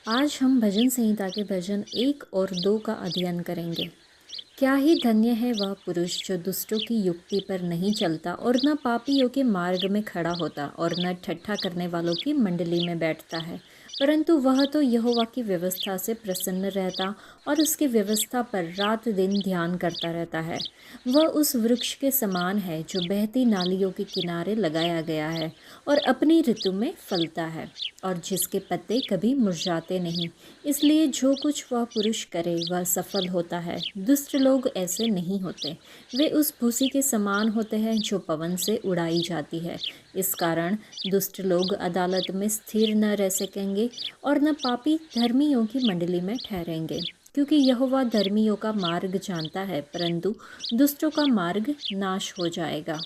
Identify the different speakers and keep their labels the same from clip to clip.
Speaker 1: आज हम भजन संहिता के भजन 1 और 2 का अध्ययन करेंगे। क्या ही धन्य है वह पुरुष जो दुष्टों की युक्ति पर नहीं चलता और न पापियों के मार्ग में खड़ा होता और न ठट्ठा करने वालों की मंडली में बैठता है, परंतु वह तो यहोवा की व्यवस्था से प्रसन्न रहता और उसकी व्यवस्था पर रात दिन ध्यान करता रहता है। वह उस वृक्ष के समान है जो बहती नालियों के किनारे लगाया गया है और अपनी ऋतु में फलता है और जिसके पत्ते कभी मुरझाते नहीं। इसलिए जो कुछ वह पुरुष करे वह सफल होता है। दुष्ट लोग ऐसे नहीं होते, वे उस भूसी के समान होते हैं जो पवन से उड़ाई जाती है। इस कारण दुष्ट लोग अदालत में स्थिर न रह सकेंगे और न पापी धर्मियों की मंडली में ठहरेंगे, क्योंकि यहोवा धर्मियों का मार्ग जानता है, परंतु दुष्टों का मार्ग नाश हो जाएगा।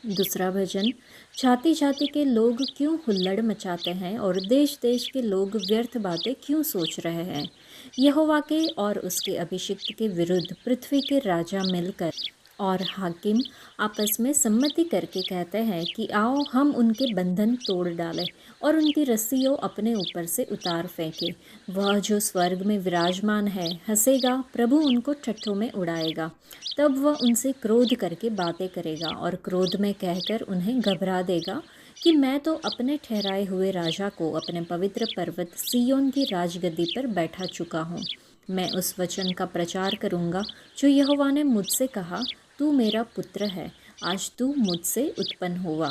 Speaker 1: दूसरा भजन। जाति जाति के लोग क्यों हुल्लड़ मचाते हैं और देश देश के लोग व्यर्थ बातें क्यों सोच रहे हैं। यहोवा के और उसके अभिषिक्त के विरुद्ध पृथ्वी के राजा मिलकर और हाकिम आपस में सम्मति करके कहते हैं कि आओ हम उनके बंधन तोड़ डालें और उनकी रस्सियों अपने ऊपर से उतार फेंके। वह जो स्वर्ग में विराजमान है हंसेगा, प्रभु उनको ठट्ठों में उड़ाएगा। तब वह उनसे क्रोध करके बातें करेगा और क्रोध में कहकर उन्हें घबरा देगा कि मैं तो अपने ठहराए हुए राजा को अपने पवित्र पर्वत सिय्योन की राजगद्दी पर बैठा चुका हूँ। मैं उस वचन का प्रचार करूँगा जो यहोवा ने मुझसे कहा, तू मेरा पुत्र है, आज तू मुझसे उत्पन्न हुआ।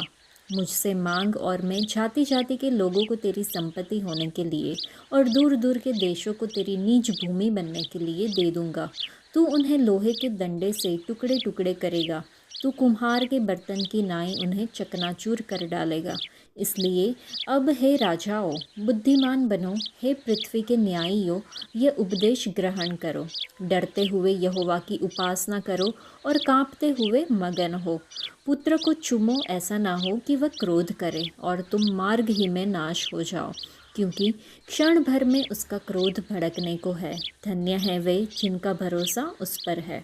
Speaker 1: मुझसे मांग और मैं जाति जाति के लोगों को तेरी संपत्ति होने के लिए और दूर दूर के देशों को तेरी निज भूमि बनने के लिए दे दूंगा। तू उन्हें लोहे के डंडे से टुकड़े टुकड़े करेगा, तू कुम्हार के बर्तन की नाई उन्हें चकनाचूर कर डालेगा। इसलिए अब हे राजाओं, बुद्धिमान बनो, हे पृथ्वी के न्यायियों, ये उपदेश ग्रहण करो। डरते हुए यहोवा की उपासना करो और कांपते हुए मगन हो। पुत्र को चूमो, ऐसा ना हो कि वह क्रोध करे और तुम मार्ग ही में नाश हो जाओ, क्योंकि क्षण भर में उसका क्रोध भड़कने को है। धन्य है वे जिनका भरोसा उस पर है।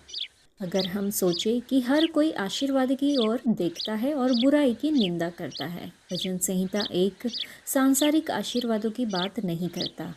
Speaker 1: अगर हम सोचें कि हर कोई आशीर्वाद की ओर देखता है और बुराई की निंदा करता है। भजन संहिता 1 सांसारिक आशीर्वादों की बात नहीं करता।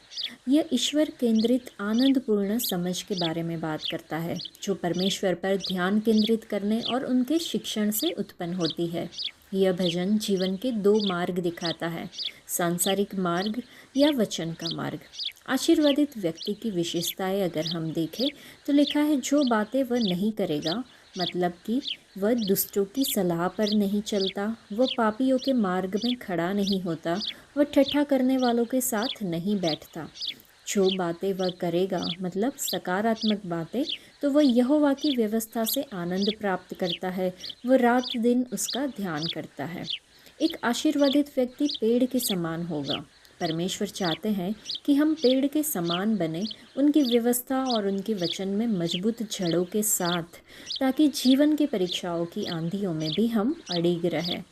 Speaker 1: यह ईश्वर केंद्रित आनंदपूर्ण समझ के बारे में बात करता है, जो परमेश्वर पर ध्यान केंद्रित करने और उनके शिक्षण से उत्पन्न होती है। यह भजन जीवन के 2 मार्ग दिखाता है, सांसारिक मार्ग या वचन का मार्ग। आशीर्वादित व्यक्ति की विशेषताएं अगर हम देखें तो लिखा है, जो बातें वह नहीं करेगा, मतलब कि वह दुष्टों की सलाह पर नहीं चलता, वह पापियों के मार्ग में खड़ा नहीं होता, वह ठट्ठा करने वालों के साथ नहीं बैठता। जो बातें वह करेगा, मतलब सकारात्मक बातें, तो वह यहोवा की व्यवस्था से आनंद प्राप्त करता है, वह रात दिन उसका ध्यान करता है। एक आशीर्वादित व्यक्ति पेड़ के समान होगा। परमेश्वर चाहते हैं कि हम पेड़ के समान बने, उनकी व्यवस्था और उनके वचन में मजबूत जड़ों के साथ, ताकि जीवन की परीक्षाओं की आंधियों में भी हम अड़िग रहें।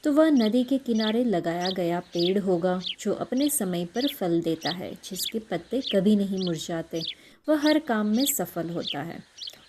Speaker 1: तो वह नदी के किनारे लगाया गया पेड़ होगा जो अपने समय पर फल देता है, जिसके पत्ते कभी नहीं मुरझाते, वह हर काम में सफल होता है।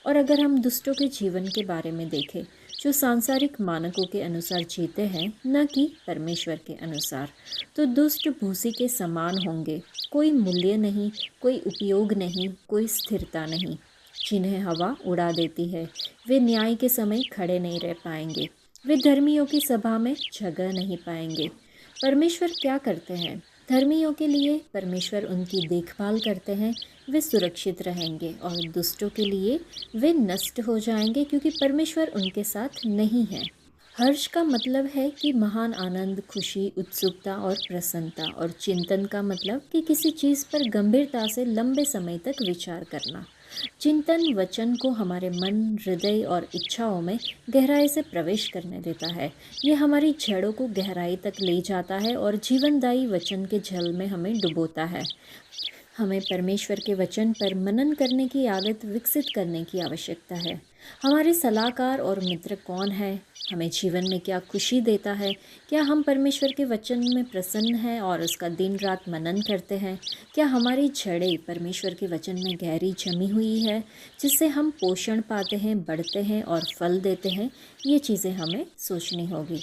Speaker 1: और अगर हम दुष्टों के जीवन के बारे में देखें, जो सांसारिक मानकों के अनुसार जीते हैं, न कि परमेश्वर के अनुसार, तो दुष्ट भूसी के समान होंगे। कोई मूल्य नहीं, कोई उपयोग नहीं, कोई स्थिरता नहीं, जिन्हें हवा उड़ा देती है। वे न्याय के समय खड़े नहीं रह पाएंगे, वे धर्मियों की सभा में जगह नहीं पाएंगे। परमेश्वर क्या करते हैं? धर्मियों के लिए परमेश्वर उनकी देखभाल करते हैं, वे सुरक्षित रहेंगे, और दुष्टों के लिए वे नष्ट हो जाएंगे, क्योंकि परमेश्वर उनके साथ नहीं है। हर्ष का मतलब है कि महान आनंद, खुशी, उत्सुकता और प्रसन्नता। और चिंतन का मतलब कि किसी चीज़ पर गंभीरता से लंबे समय तक विचार करना। चिंतन वचन को हमारे मन, हृदय और इच्छाओं में गहराई से प्रवेश करने देता है। ये हमारी जड़ों को गहराई तक ले जाता है और जीवनदायी वचन के जल में हमें डुबोता है। हमें परमेश्वर के वचन पर मनन करने की आदत विकसित करने की आवश्यकता है। हमारे सलाहकार और मित्र कौन है? हमें जीवन में क्या खुशी देता है? क्या हम परमेश्वर के वचन में प्रसन्न हैं और उसका दिन रात मनन करते हैं? क्या हमारी जड़ें परमेश्वर के वचन में गहरी जमी हुई है, जिससे हम पोषण पाते हैं, बढ़ते हैं और फल देते हैं? ये चीज़ें हमें सोचनी होगी।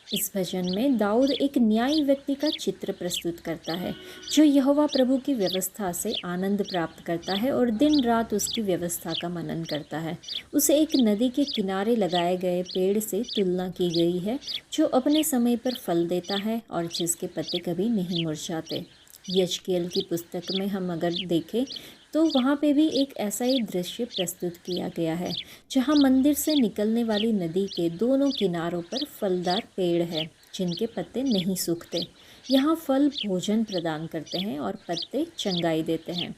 Speaker 1: इस भजन में दाऊद एक न्यायी व्यक्ति का चित्र प्रस्तुत करता है जो यहोवा प्रभु की व्यवस्था से आनंद प्राप्त करता है और दिन रात उसकी व्यवस्था का मनन करता है। उसे एक नदी के किनारे लगाए गए पेड़ से तुलना की गई है जो अपने समय पर फल देता है और जिसके पत्ते कभी नहीं मुरझाते। यजकेल की पुस्तक में हम अगर देखें तो वहाँ पे भी एक ऐसा ही दृश्य प्रस्तुत किया गया है जहाँ मंदिर से निकलने वाली नदी के दोनों किनारों पर फलदार पेड़ है जिनके पत्ते नहीं सूखते। यहाँ फल भोजन प्रदान करते हैं और पत्ते चंगाई देते हैं।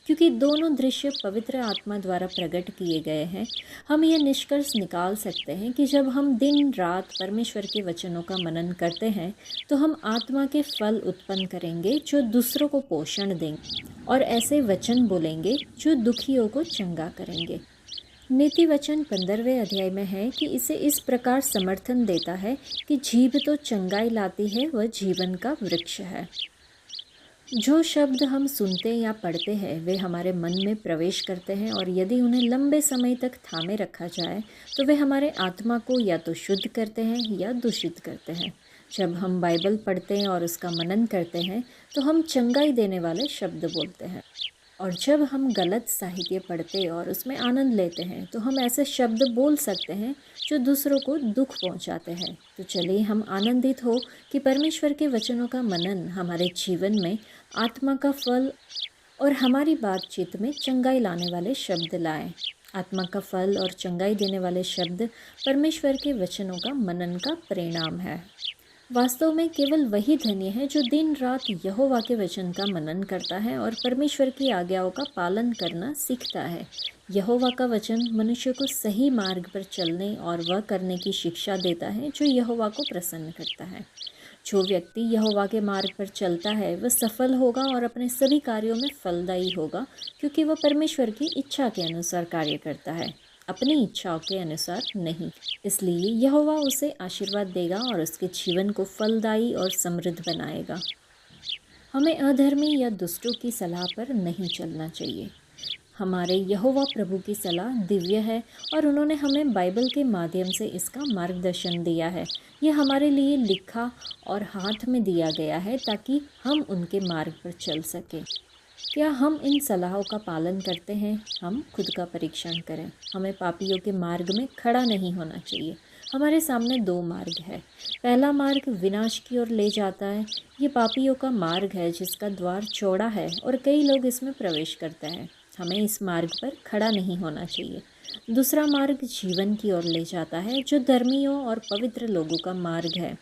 Speaker 1: क्योंकि दोनों दृश्य पवित्र आत्मा द्वारा प्रकट किए गए हैं, हम यह निष्कर्ष निकाल सकते हैं कि जब हम दिन रात परमेश्वर के वचनों का मनन करते हैं तो हम आत्मा के फल उत्पन्न करेंगे जो दूसरों को पोषण देंगे और ऐसे वचन बोलेंगे जो दुखियों को चंगा करेंगे। नीति वचन 15वें अध्याय में है कि इसे इस प्रकार समर्थन देता है कि जीभ तो चंगाई लाती है, वह जीवन का वृक्ष है। जो शब्द हम सुनते या पढ़ते हैं वे हमारे मन में प्रवेश करते हैं और यदि उन्हें लंबे समय तक थामे रखा जाए तो वे हमारे आत्मा को या तो शुद्ध करते हैं या दूषित करते हैं। जब हम बाइबल पढ़ते हैं और उसका मनन करते हैं तो हम चंगाई देने वाले शब्द बोलते हैं, और जब हम गलत साहित्य पढ़ते और उसमें आनंद लेते हैं तो हम ऐसे शब्द बोल सकते हैं जो दूसरों को दुख पहुंचाते हैं। तो चलिए हम आनंदित हो कि परमेश्वर के वचनों का मनन हमारे जीवन में आत्मा का फल और हमारी बातचीत में चंगाई लाने वाले शब्द लाएं। आत्मा का फल और चंगाई देने वाले शब्द परमेश्वर के वचनों का मनन का परिणाम है। वास्तव में केवल वही धन्य है जो दिन रात यहोवा के वचन का मनन करता है और परमेश्वर की आज्ञाओं का पालन करना सीखता है। यहोवा का वचन मनुष्य को सही मार्ग पर चलने और वह करने की शिक्षा देता है जो यहोवा को प्रसन्न करता है। जो व्यक्ति यहोवा के मार्ग पर चलता है वह सफल होगा और अपने सभी कार्यों में फलदायी होगा, क्योंकि वह परमेश्वर की इच्छा के अनुसार कार्य करता है, अपनी इच्छाओं के अनुसार नहीं। इसलिए यहोवा उसे आशीर्वाद देगा और उसके जीवन को फलदायी और समृद्ध बनाएगा। हमें अधर्मी या दुष्टों की सलाह पर नहीं चलना चाहिए। हमारे यहोवा प्रभु की सलाह दिव्य है और उन्होंने हमें बाइबल के माध्यम से इसका मार्गदर्शन दिया है। यह हमारे लिए लिखा और हाथ में दिया गया है ताकि हम उनके मार्ग पर चल सकें। क्या हम इन सलाहों का पालन करते हैं? हम खुद का परीक्षण करें। हमें पापियों के मार्ग में खड़ा नहीं होना चाहिए। हमारे सामने दो मार्ग है। पहला मार्ग विनाश की ओर ले जाता है। ये पापियों का मार्ग है जिसका द्वार चौड़ा है और कई लोग इसमें प्रवेश करते हैं। हमें इस मार्ग पर खड़ा नहीं होना चाहिए। दूसरा मार्ग जीवन की ओर ले जाता है जो धर्मियों और पवित्र लोगों का मार्ग है।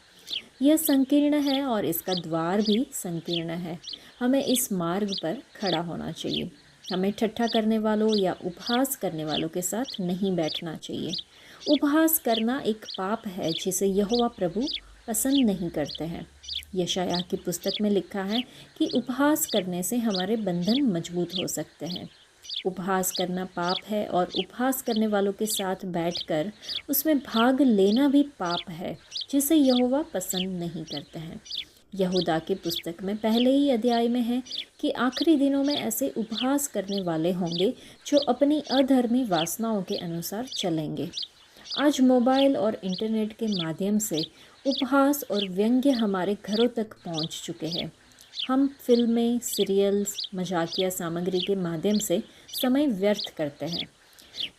Speaker 1: यह संकीर्ण है और इसका द्वार भी संकीर्ण है। हमें इस मार्ग पर खड़ा होना चाहिए। हमें ठट्ठा करने वालों या उपहास करने वालों के साथ नहीं बैठना चाहिए। उपहास करना एक पाप है जिसे यहोवा प्रभु पसंद नहीं करते हैं। यशायाह की पुस्तक में लिखा है कि उपहास करने से हमारे बंधन मजबूत हो सकते हैं। उपहास करना पाप है और उपहास करने वालों के साथ बैठकर उसमें भाग लेना भी पाप है जिसे यहोवा पसंद नहीं करते हैं। यहूदा की पुस्तक में पहले ही अध्याय में है कि आखिरी दिनों में ऐसे उपहास करने वाले होंगे जो अपनी अधर्मी वासनाओं के अनुसार चलेंगे। आज मोबाइल और इंटरनेट के माध्यम से उपहास और व्यंग्य हमारे घरों तक पहुंच चुके हैं। हम फिल्में, सीरियल्स, मजाकिया सामग्री के माध्यम से समय व्यर्थ करते हैं।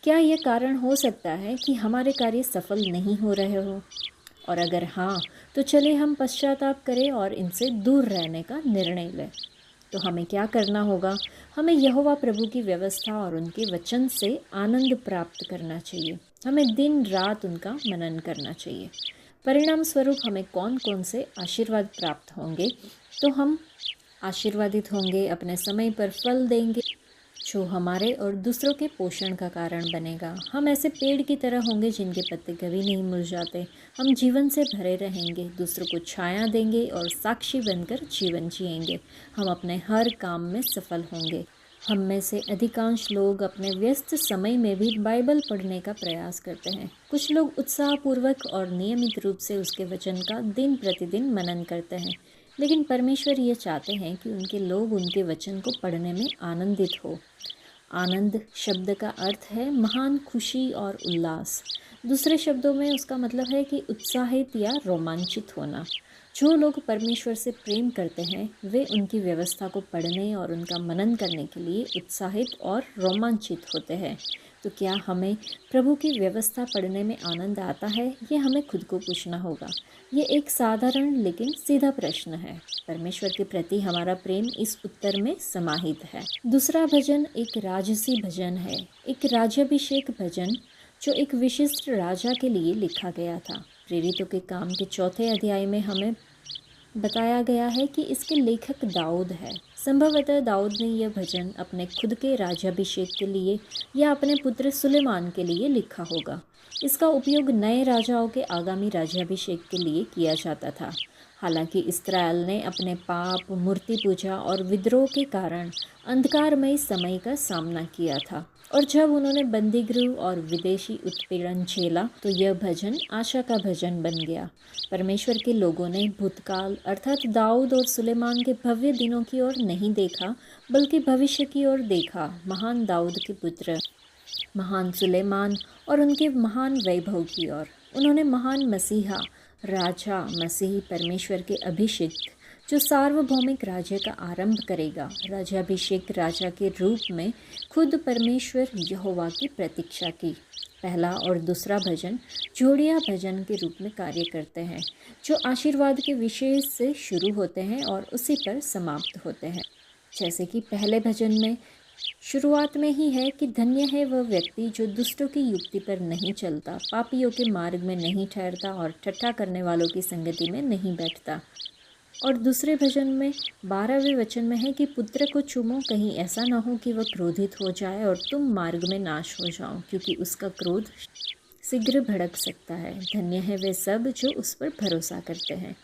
Speaker 1: क्या यह कारण हो सकता है कि हमारे कार्य सफल नहीं हो रहे हो? और अगर हाँ, तो चलिए हम पश्चाताप करें और इनसे दूर रहने का निर्णय लें। तो हमें क्या करना होगा? हमें यहोवा प्रभु की व्यवस्था और उनके वचन से आनंद प्राप्त करना चाहिए। हमें दिन रात उनका मनन करना चाहिए। परिणाम स्वरूप हमें कौन कौन से आशीर्वाद प्राप्त होंगे? तो हम आशीर्वादित होंगे, अपने समय पर फल देंगे जो हमारे और दूसरों के पोषण का कारण बनेगा। हम ऐसे पेड़ की तरह होंगे जिनके पत्ते कभी नहीं मुरझाते। हम जीवन से भरे रहेंगे, दूसरों को छाया देंगे और साक्षी बनकर जीवन जिएंगे। हम अपने हर काम में सफल होंगे। हम में से अधिकांश लोग अपने व्यस्त समय में भी बाइबल पढ़ने का प्रयास करते हैं। कुछ लोग उत्साहपूर्वक और नियमित रूप से उसके वचन का दिन प्रतिदिन मनन करते हैं, लेकिन परमेश्वर ये चाहते हैं कि उनके लोग उनके वचन को पढ़ने में आनंदित हो। आनंद शब्द का अर्थ है महान खुशी और उल्लास। दूसरे शब्दों में उसका मतलब है कि उत्साहित या रोमांचित होना। जो लोग परमेश्वर से प्रेम करते हैं वे उनकी व्यवस्था को पढ़ने और उनका मनन करने के लिए उत्साहित और रोमांचित होते हैं। तो क्या हमें प्रभु की व्यवस्था पढ़ने में आनंद आता है? ये हमें खुद को पूछना होगा। ये एक साधारण लेकिन सीधा प्रश्न है। परमेश्वर के प्रति हमारा प्रेम इस उत्तर में समाहित है। दूसरा भजन एक राजसी भजन है, एक राज्याभिषेक भजन जो एक विशिष्ट राजा के लिए लिखा गया था। प्रेरितों के काम के चौथे अध्याय में हमें बताया गया है कि इसके लेखक दाऊद है। संभवतः दाऊद ने यह भजन अपने खुद के राज्याभिषेक के लिए या अपने पुत्र सुलेमान के लिए लिखा होगा। इसका उपयोग नए राजाओं के आगामी राज्याभिषेक के लिए किया जाता था। हालांकि इस्राएल ने अपने पाप, मूर्ति पूजा और विद्रोह के कारण अंधकारमय समय का सामना किया था, और जब उन्होंने बंदीगृह और विदेशी उत्पीड़न झेला तो यह भजन आशा का भजन बन गया। परमेश्वर के लोगों ने भूतकाल अर्थात दाऊद और सुलेमान के भव्य दिनों की ओर नहीं देखा, बल्कि भविष्य की ओर देखा, महान दाऊद के पुत्र महान सुलेमान और उनके महान वैभव की ओर। उन्होंने महान मसीहा राजा मसीह परमेश्वर के अभिषिक्त जो सार्वभौमिक राज्य का आरंभ करेगा, राज्याभिषेक राजा के रूप में खुद परमेश्वर यहोवा की प्रतीक्षा की। पहला और दूसरा भजन जोड़िया भजन के रूप में कार्य करते हैं, जो आशीर्वाद के विशेष से शुरू होते हैं और उसी पर समाप्त होते हैं। जैसे कि पहले भजन में शुरुआत में ही है कि धन्य है वह व्यक्ति जो दुष्टों की युक्ति पर नहीं चलता, पापियों के मार्ग में नहीं ठहरता और ठट्ठा करने वालों की संगति में नहीं बैठता। और दूसरे भजन में 12वें वचन में है कि पुत्र को चूमो, कहीं ऐसा ना हो कि वह क्रोधित हो जाए और तुम मार्ग में नाश हो जाओ, क्योंकि उसका क्रोध शीघ्र भड़क सकता है। धन्य है वे सब जो उस पर भरोसा करते हैं।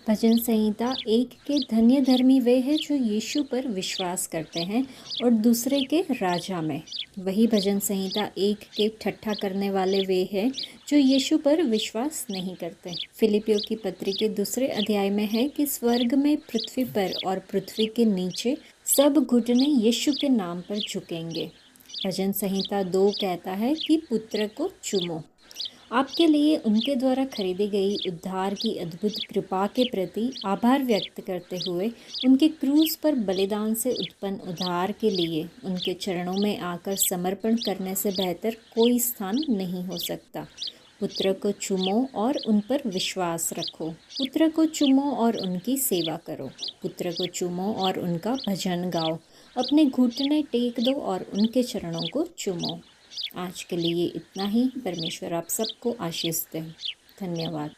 Speaker 1: भजन संहिता 1 के धन्य धर्मी वे हैं जो यीशु पर विश्वास करते हैं, और दूसरे के राजा में वही भजन संहिता 1 के ठट्ठा करने वाले वे हैं जो यीशु पर विश्वास नहीं करते। फिलिपियों की पत्री के दूसरे अध्याय में है कि स्वर्ग में, पृथ्वी पर और पृथ्वी के नीचे सब घुटने यीशु के नाम पर झुकेंगे। भजन संहिता 2 कहता है कि पुत्र को चूमो। आपके लिए उनके द्वारा खरीदी गई उद्धार की अद्भुत कृपा के प्रति आभार व्यक्त करते हुए उनके क्रूस पर बलिदान से उत्पन्न उद्धार के लिए उनके चरणों में आकर समर्पण करने से बेहतर कोई स्थान नहीं हो सकता। पुत्र को चूमो और उन पर विश्वास रखो। पुत्र को चूमो और उनकी सेवा करो। पुत्र को चूमो और उनका भजन गाओ। अपने घुटने टेक दो और उनके चरणों को चूमो। आज के लिए इतना ही। परमेश्वर आप सबको आशीष दे। धन्यवाद।